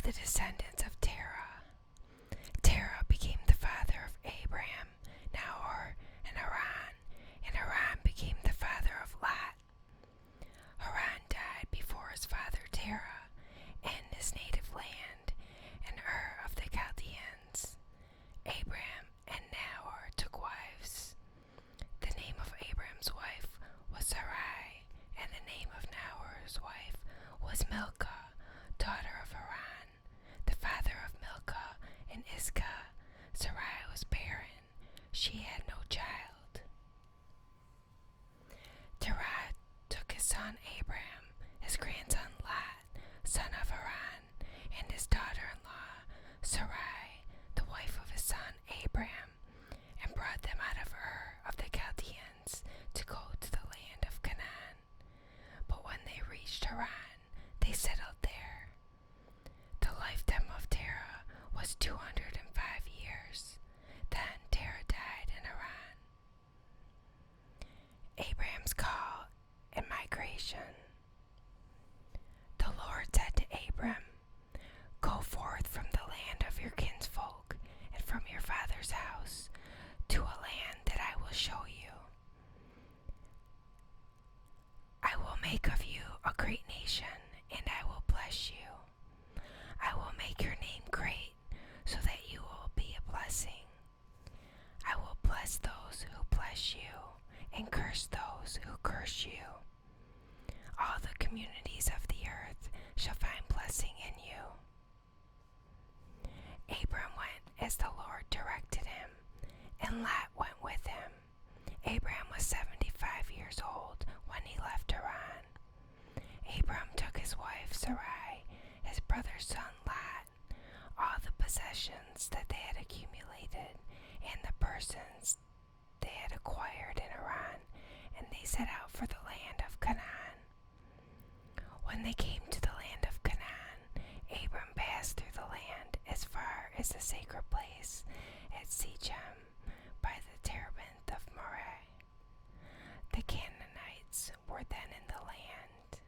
the descendants of Terah. Terah became the father of Abraham, Nahor, and Haran, and Haran became the father of Lot. Haran died before his father Terah in his native land, in Ur of the Chaldeans. Abraham and Nahor took wives. The name of Abraham's wife was Sarai, and the name of Nahor's wife was Milcah, daughter of Haran, the father of Milcah and Iscah. Sarai was barren; she had no child. Terah took his son Abraham, his grandson Lot, son of Haran, and his daughter-in-law Sarai, the wife of his son Abraham, and brought them out of Ur of the Chaldeans to go to the land of Canaan. But when they reached Haran, they settled there. The lifetime of Terah was 205 years. Then Terah died in Haran. Abraham's call and migration. The Lord said to Abram, "Go forth from the land of your kinsfolk and from your father's house to a land that I will show you. I will make of you a great nation, and I will bless you. I will make your name great, so that you will be a blessing. I will bless those who bless you, and curse those who curse you. All the communities of the earth shall find blessing in you." Abram went as the Lord directed him, and Lot went with him. Abram was 75 years old when he left Haran. Abram took his wife Sarai, his brother's son Lot, all the possessions that they had accumulated, and the persons they had acquired in Haran, and they set out for the land of Canaan. When they came to the land of Canaan, Abram passed through the land as far as the sacred place at Shechem by the terebinth of Moreh. The Canaanites were then in the land.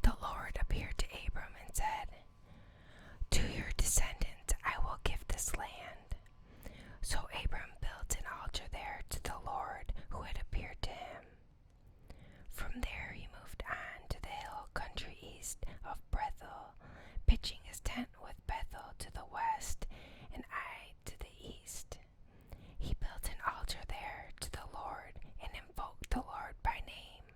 The Lord appeared to Abram and said, "To your descendants I will give this land." So Abram built an altar there to the Lord who had appeared to him. From there he moved on to the hill country east of Bethel, pitching his tent with Bethel to the west and Ai to the east. He built an altar there to the Lord and invoked the Lord by name.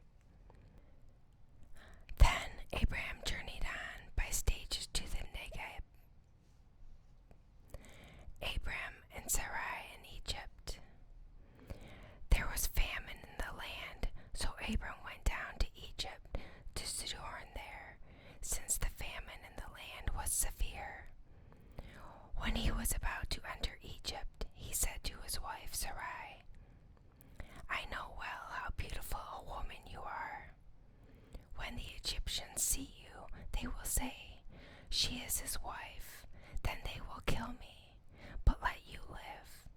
Then Abraham journeyed on by stages to the Negev. Abram and Sarai in Egypt. There was famine in the land, so Abram went down to Egypt to sojourn there, since the famine in the land was severe. When he was about to enter Egypt, he said to his wife Sarai, "I know well how beautiful a woman you are. When the Egyptians see you, they will say, 'She is his wife.' Then they will kill me, but let you live.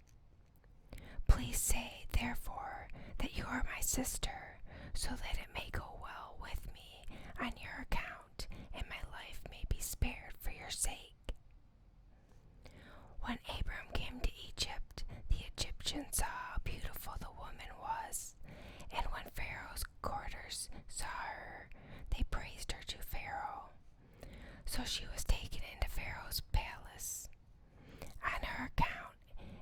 Please say, therefore, that you are my sister, so that it may go well with me on your account, and my life may be spared for your sake." When Abram came to Egypt, the Egyptians saw how beautiful the woman was, and when Pharaoh's courtiers saw her, they praised her to Pharaoh. So she was taken into Pharaoh's palace. On her account,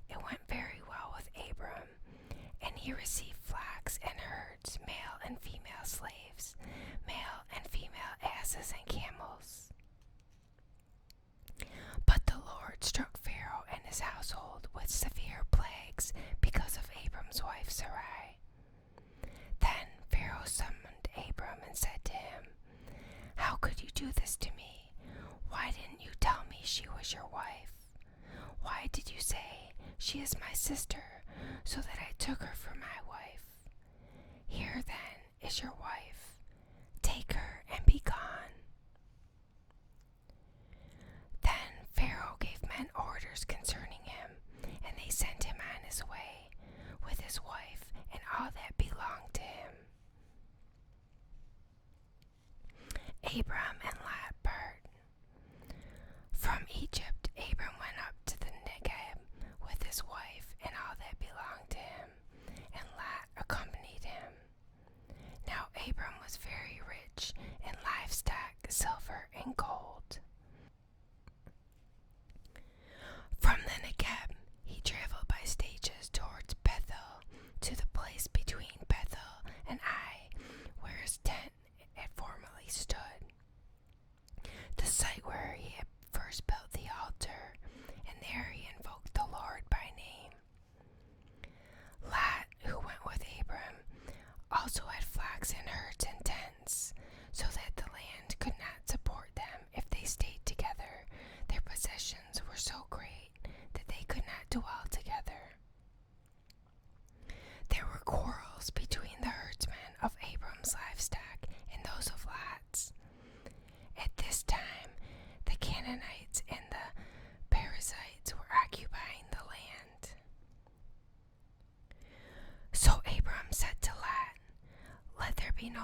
it went very well with Abram, and he received flocks and herds, male and female slaves, male and female asses and camels. But the Lord struck Pharaoh and his household with severe plagues because of Abram's wife Sarai. Then Pharaoh summoned Abram and said to him, "How could you do this to me? Why didn't you tell me she was your wife? Why did you say, 'She is my sister,' so that I took her for my wife? Here then is your wife. Take her and be gone." Then Pharaoh gave men orders concerning him, and they sent him on his way with his wife and all that belonged to him. Abram and Lot part.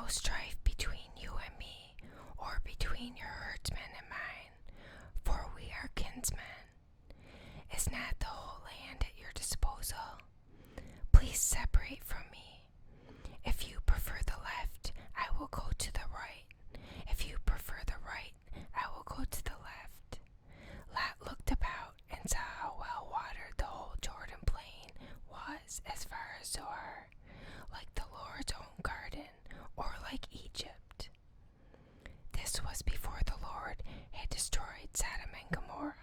no strife between you and me, or between your herdsmen and mine, for we are kinsmen. Is not the whole land at your disposal? Please separate from me. If you prefer the left, I will go to the right. If you prefer the right, I will go to the left. Lot looked about and saw how well watered the whole Jordan plain was as far as Zoar, like the Lord's own garden, or like Egypt. This was before the Lord had destroyed Sodom and Gomorrah.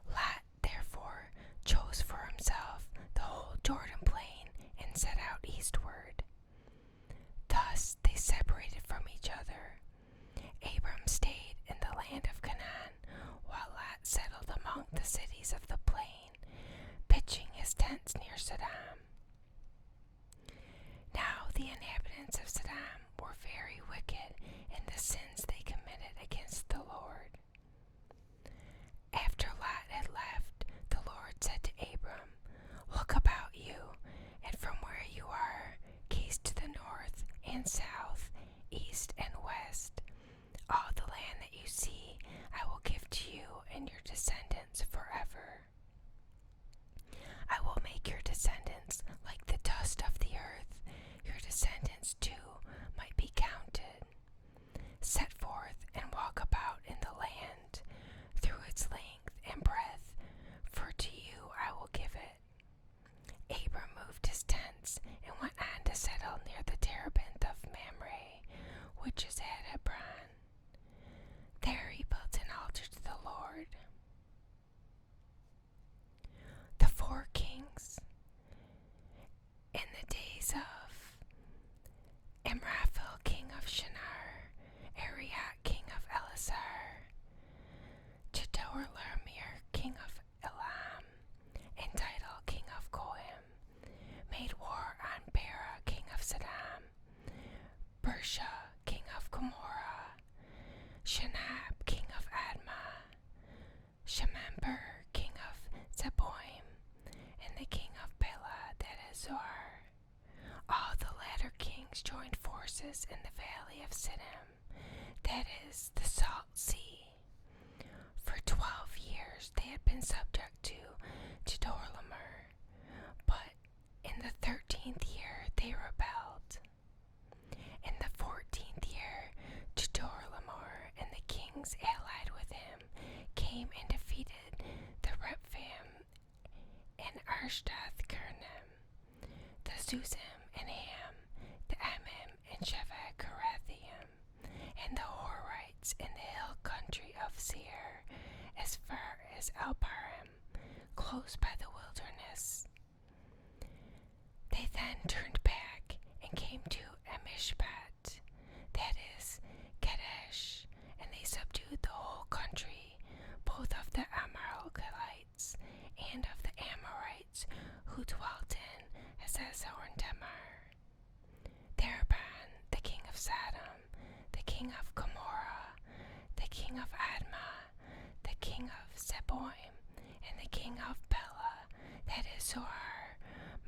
Lot, therefore, chose for himself the whole Jordan plain and set out eastward. Thus they separated from each other. Abram stayed in the land of Canaan, while Lot settled among the cities of the plain, pitching his tents near Sodom. Now the inhabitants of Sodom were very wicked in the sins they committed against the Lord. After Lot had left, the Lord said to Abram, "Look about you, and from where you are, gaze to the north and south, east and west. All the land that you see I will give to you and your descendants forever. I will make your descendants like the dust of the earth. Your descendants too might be counted. Set forth and walk about in the land through its length and breadth, for to you I will give it." Abram moved his tents and went on to settle near the terebinth of Mamre, which is at Hebron. There he built an altar to the Lord. The four kings. In the days of Amraphel, king of Shinar, Arioch, king of Elasar, Chedorlaomer, king of Elam, and Tidal, king of Goim, made war on Bera, king of Sodom, Bersha, king of Gomorrah, Shinab, king of Admah, Shemember, king of Zeboim, and the king of Bela, that is Zoar. All the latter kings joined forces in the valley of Siddim, that is the Salt Sea. For 12 years they had been subject to Chedorlaomer, but in the 13th year they rebelled. In the 14th year, Chedorlaomer and the kings allied with him came and defeated the Rephaim and Arshdath-Karnaim, the Zuzim and Ham, the Emim and Shevach-Karathaim, and the Horites in the hill country of Seir, as far as Alparim, close by the wilderness. They then turned back and came to Amishpat, that is Kadesh, and they subdued the whole country, both of the Amalekites and of the Amorites who dwelt in Hazazon and Tamar. Thereupon the king of Sodom, the king of Gomorrah, the king of Admah, the king of Zeboim, and the king of Bela, that is Zoar,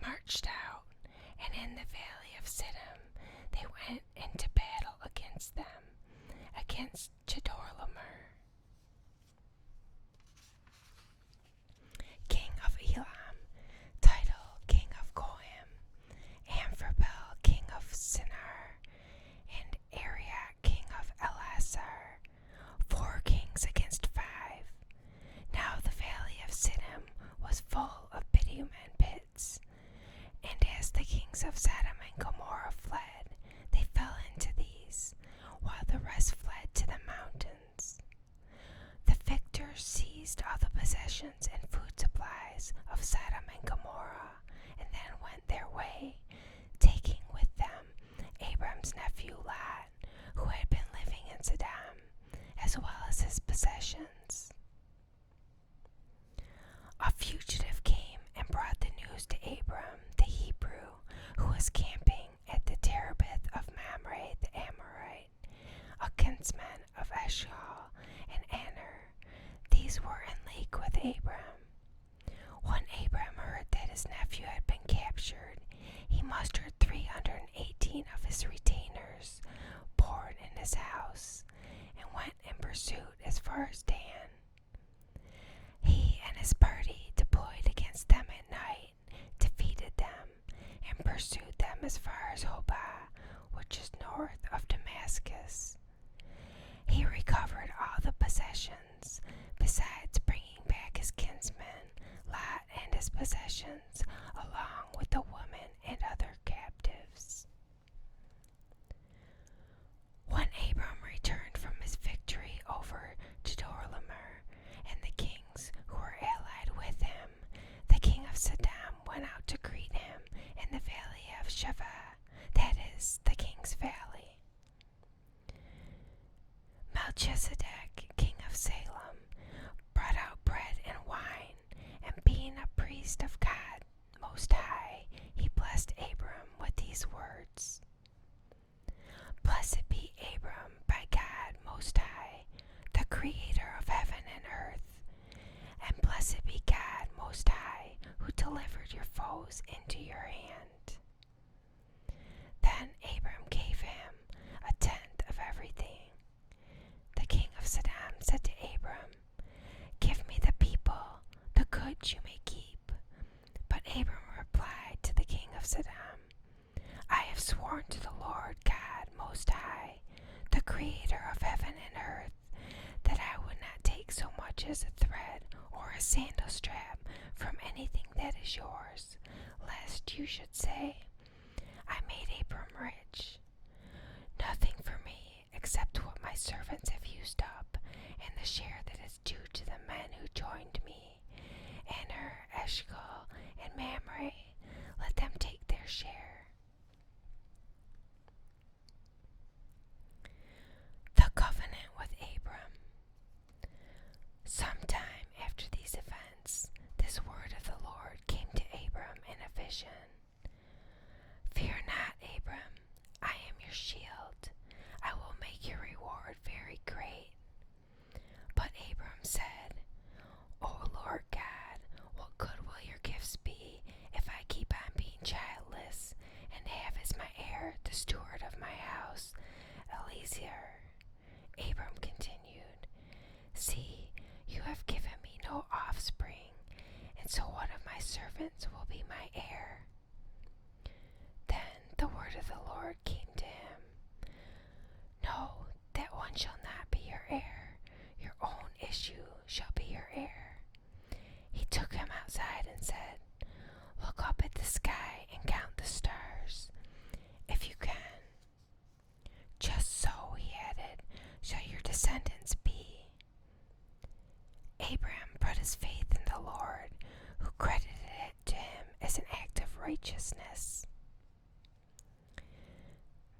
marched out, and in the valley of Siddim they went into battle against them, against Chedorlaomer, king of Elam, Tidal, king of Goim, Amphibel, king of Sinar, and Arioch, king of Elasar, 4 kings against 5. Now the valley of Siddim was full of bitumen pits, and as the kings of Sodom and Gomorrah fled, they fell into these, while the rest fled to the mountains. The victors seized all the possessions and food supplies of Sodom and Gomorrah, and then went their way, taking with them Abram's nephew Lot, who had been living in Sodom, as well as his possessions. A fugitive came and brought the news to Abram the Hebrew, who was camping at the terebinth of Mamre the Amorite, a kinsman of Eshcol and Aner. These were in league with Abram. When Abram heard that his nephew had been captured, he he mustered 318 of his retainers, born in his house, and went in pursuit as far as Dan. He and his party deployed against them at night, defeated them, and pursued them as far as Hobah, which is north of Damascus. He recovered all the possessions, besides bringing back his kinsman Lot and his possessions, along with the women and other captives. When Abram returned from his victory over Chedorlaomer and the kings who were allied with him, the king of Sodom went out to greet him in the valley of Shaveh, that is, the king's valley. Melchizedek, king of Salem, brought out bread and wine, and being a priest of God Most High, he blessed Abram with these words: Blessed be Abram by God Most High, the Creator of heaven and earth, and blessed be God Most High, who delivered your foes into your hand. Then Abram gave him a tenth of everything. The king of Sodom said to Abram, Give me the people, the goods you may keep. But Abram replied to the king of Sodom, I have sworn to the Lord God Most High, the Creator of heaven and earth, that I would not take so much as a thread or a sandal strap from anything that is yours, lest you should say, I made Abram rich. Nothing for me except what my servants have used up, and the share that is due to the men who joined me, Aner, Eshcol, and Mamre. Let them take their share. The covenant with Abram. Sometime after these events, this word of the Lord came to Abram in a vision. Fear not, Abram, I am your shield. I will make your reward very great. But Abram said, O Lord God, what good will your gifts be if I keep on being childless and have as my heir the steward of my house, Eliezer? Abram continued, See, you have given me no offspring, and so one of my servants will be my heir. Then the word of the Lord came to him, No, that one shall not be your heir. Your own issue shall be your heir. He took him outside and said, Look up at the sky and count the stars, if you can. Just so, he added, shall your descendants be. Abram put his faith in the Lord, who credited it to him as an act of righteousness.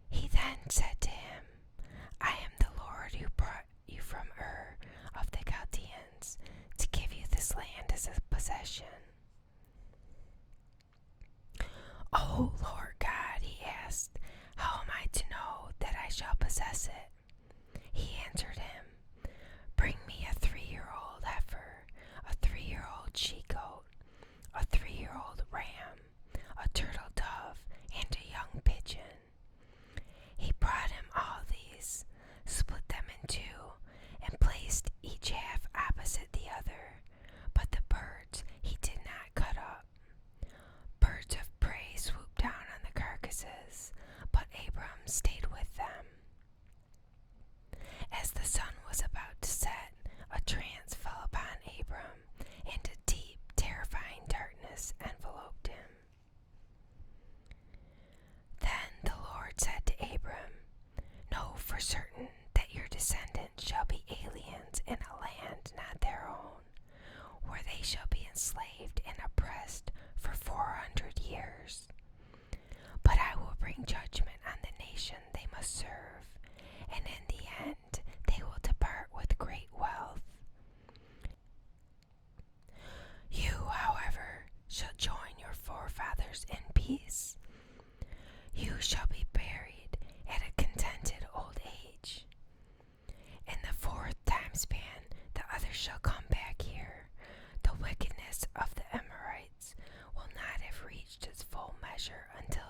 He then said to him, I am the Lord who brought you from Ur of the Chaldeans to give you this land as a possession. O Lord God, he asked, how am I to know that I shall possess it? He answered him, Bring me a 3-year-old heifer, a 3-year-old she-goat, a 3-year-old ram, a turtle dove, and a young pigeon. He brought him all these, split them in two, and placed each half opposite the other, but the birds he did not cut up. Birds of prey swooped down on the carcasses, but Abram stayed with them. As the sun was about to set, a trance fell upon Abram, and a deep, terrifying darkness enveloped him. Then the Lord said to Abram, Know for certain that your descendants shall be aliens in a land not their own, where they shall be enslaved and oppressed for 400 years. But I will bring judgment on the nation they must serve, and in the end they will depart with great wealth. You, however, shall join your forefathers in peace. You shall be buried at a contented old age. In the 4th time span, the others shall come back here. The wickedness of the Amorites will not have reached its full measure until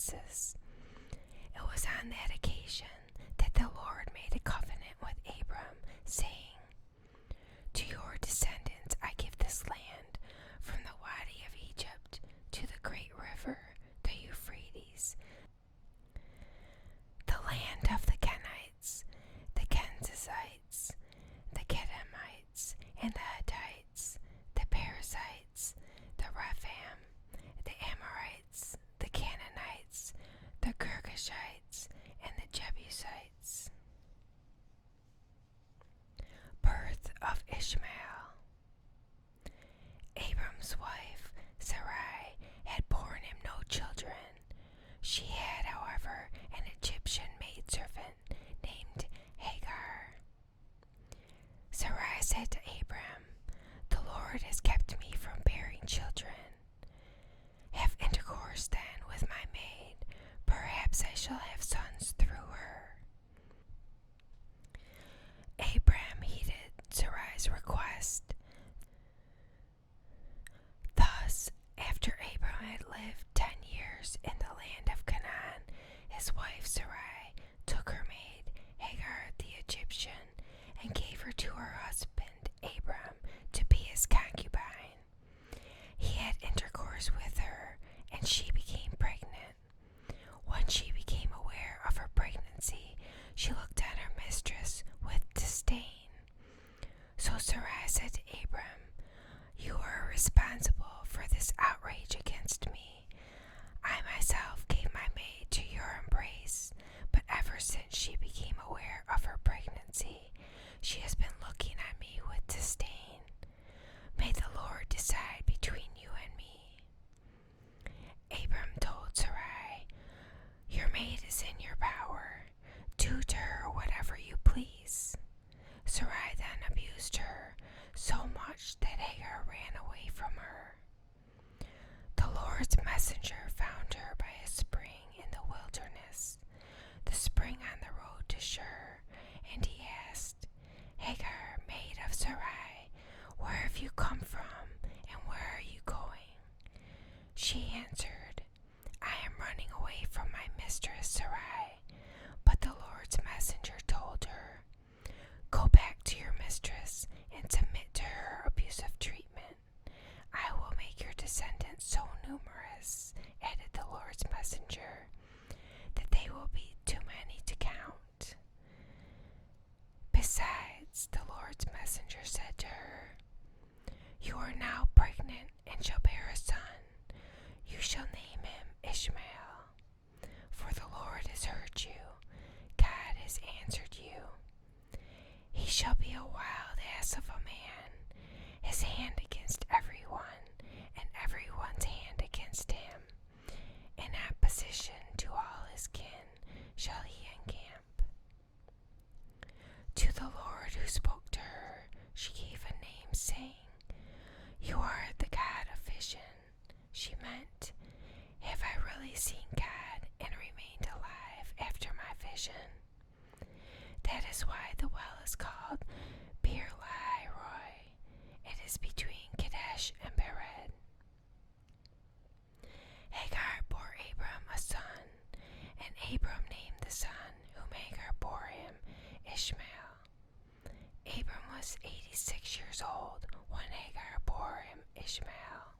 promises. It was on that occasion that the Lord made a covenant with Abram, saying, "To your descendants I give this land, from the Wadi of Egypt to the great river, the Euphrates, the land of the Kenites, the Kenizzites, the Kedemites, and the Hittites, the Perizzites, the Rephaim, the Amorites, the Canaanites, the Girgashites, and the Jebusites." Birth of Ishmael. Abram's wife, Sarai, had borne him no children. She had, however, an Egyptian maidservant named Hagar. Sarai said to Abram, "The Lord has kept me from bearing children. Have intercourse then with my maid. Perhaps I shall have sons through her." Abram heeded Sarai's request. Thus, after Abram had lived 10 years in the land of Canaan, his wife Sarai took her maid Hagar the Egyptian and gave her to her husband Abram to be his concubine. He had intercourse with her, and she became pregnant. When she became aware of her pregnancy, she looked on her mistress with disdain. So Sarai said to Abram, "You are responsible for this outrage against me. I myself gave my maid to your embrace, but ever since she became aware of her pregnancy, she has been looking on me with disdain. May the Lord decide between you and me." Abram told Sarai, "Your maid is in your power. Do to her whatever you please." Sarai then abused her so much that Hagar ran away from her. The Lord's messenger found her by a spring in the wilderness, the spring on the road to Shur, and he asked, "Hagar, maid of Sarai, where have you come from, and where are you going?" She answered, "I am running away from my mistress Sarai." But the Lord's messenger told her, "Go back to your mistress and submit to her abusive treatment. I will make your descendants so numerous," added the Lord's messenger, "that they will be too many to count." Besides, the Lord's messenger said to her, "You are now pregnant and shall bear a son. You shall name him Ishmael, for the Lord has heard you. God has answered you. He shall be a wild ass of a man, his hand against everyone, and everyone's hand against him. In opposition to all his kin shall he encamp." To the Lord who spoke to her, she gave a name, saying, "You are the God of vision." She meant, "Have I really seen God and remained alive after my vision?" That is why the well is called Bir Lahai Roi. It is between Kadesh and Bered. Hagar bore Abram a son, and Abram named the son whom Hagar bore him Ishmael. Abram was 86 years old when Hagar bore him Ishmael.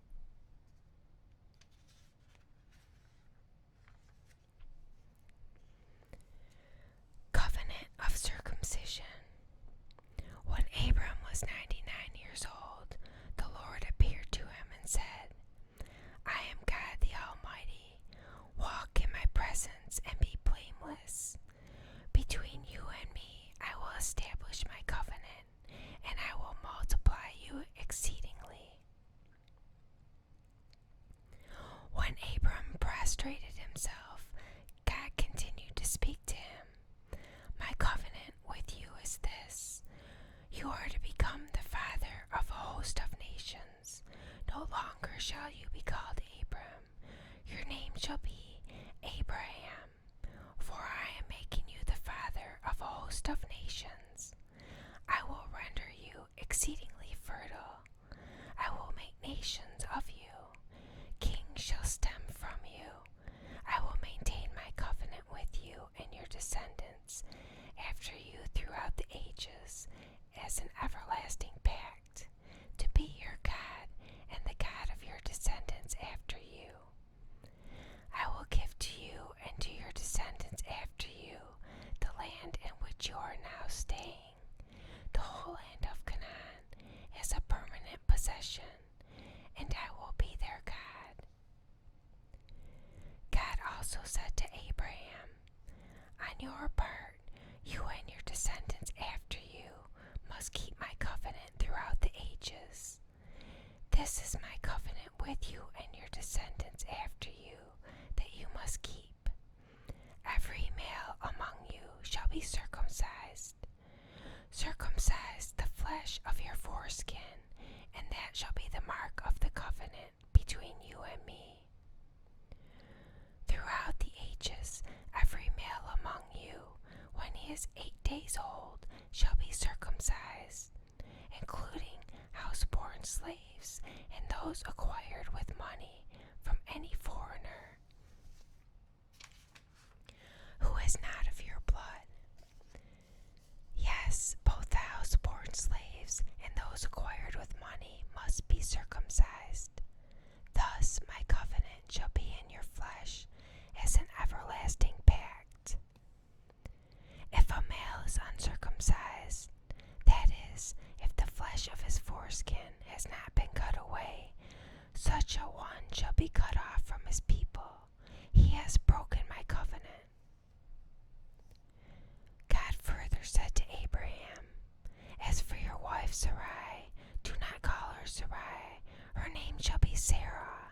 Covenant of circumcision. When Abram was 99 years old, the Lord appeared to him and said, "I am God the Almighty. Walk in my presence and be blameless. Between you and me I will establish my covenant, and I will multiply you exceedingly." When Abram prostrated himself, God continued to speak to him. "My covenant with you is this: you are to become the father of a host of nations. No longer shall you be called Abram. Your name shall be Abraham, for I am making you the father of a host of nations. I will render you exceedingly fertile. I will make nations of you. Kings shall stem from you. I will maintain descendants after you throughout the ages as an everlasting pact, to be your God and the God of your descendants after you. I will give to you and to your descendants after you the land in which you are now staying, the whole land of Canaan, as a permanent possession, and I will be their God. God also said to Abraham, on your part, you and your descendants after you must keep my covenant throughout the ages. This is my covenant with you and your descendants after you that you must keep. Every male among you shall be circumcised. Circumcise the flesh of your foreskin, and that shall be the mark of the covenant between you and me. Throughout the ages, every male among you, when he is 8 days old, shall be circumcised, including house-born slaves and those acquired with money from any foreigner who is not of your blood. Yes, both the house-born slaves and those acquired with money must be circumcised. Thus my covenant shall be in your flesh as an everlasting pact. If a male is uncircumcised, that is, if the flesh of his foreskin has not been cut away, such a one shall be cut off from his people. He has broken my covenant. God further said to Abraham, as for your wife Sarai, do not call her Sarai. Her name shall be Sarah.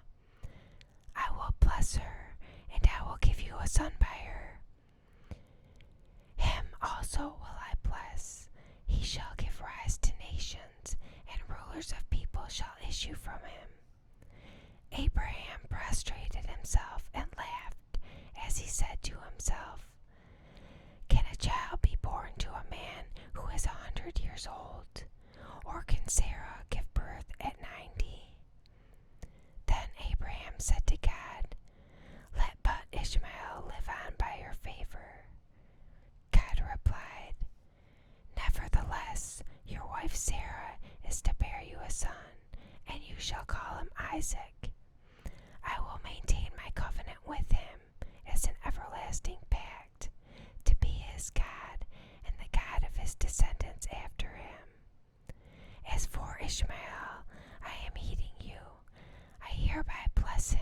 I will bless her, and I will give you a son by her. Him also will I bless. He shall give rise to nations, and rulers of people shall issue from him. Abraham prostrated himself and laughed, as he said to himself, can a child be born to a man who is 100 years old? Or can Sarah give birth at 90? Then Abraham said to God, let but Ishmael live on by your favor. God replied, nevertheless, your wife Sarah is to bear you a son, and you shall call him Isaac. I will maintain my covenant with him as an everlasting pact, to be his God and the God of his descendants after him. As for Ishmael, I am heeding you. I hereby bless him.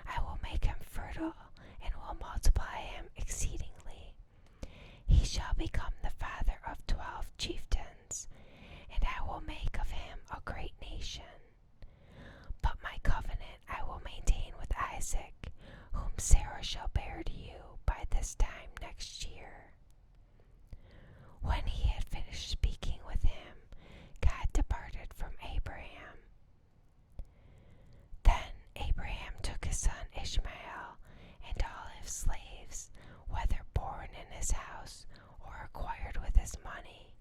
I will make him fertile and will multiply him exceedingly. He shall become the father of 12 chieftains, and I will make of him a great nation. But my covenant I will maintain with Isaac, whom Sarah shall bear to you by this time next year. When he had finished speaking with him, God departed from Abraham. Then Abraham took his son Ishmael and all his slaves, whether born in his house or acquired with his money,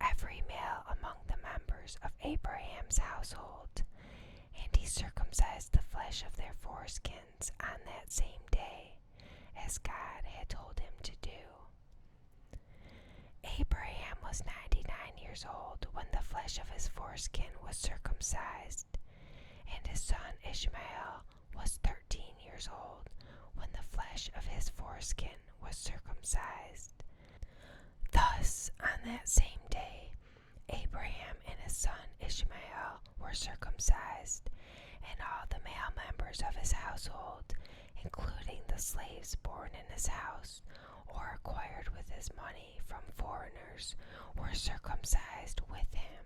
every male among the members of Abraham's household, and he circumcised the flesh of their foreskins on that same day, as God had told him to do. Abraham was 99 years old when the flesh of his foreskin was circumcised, and his son Ishmael was 13 years old when the flesh of his foreskin was circumcised. Thus, on that same day, Abraham and his son Ishmael were circumcised, and all the male members of his household, including the slaves born in his house or acquired with his money from foreigners, were circumcised with him.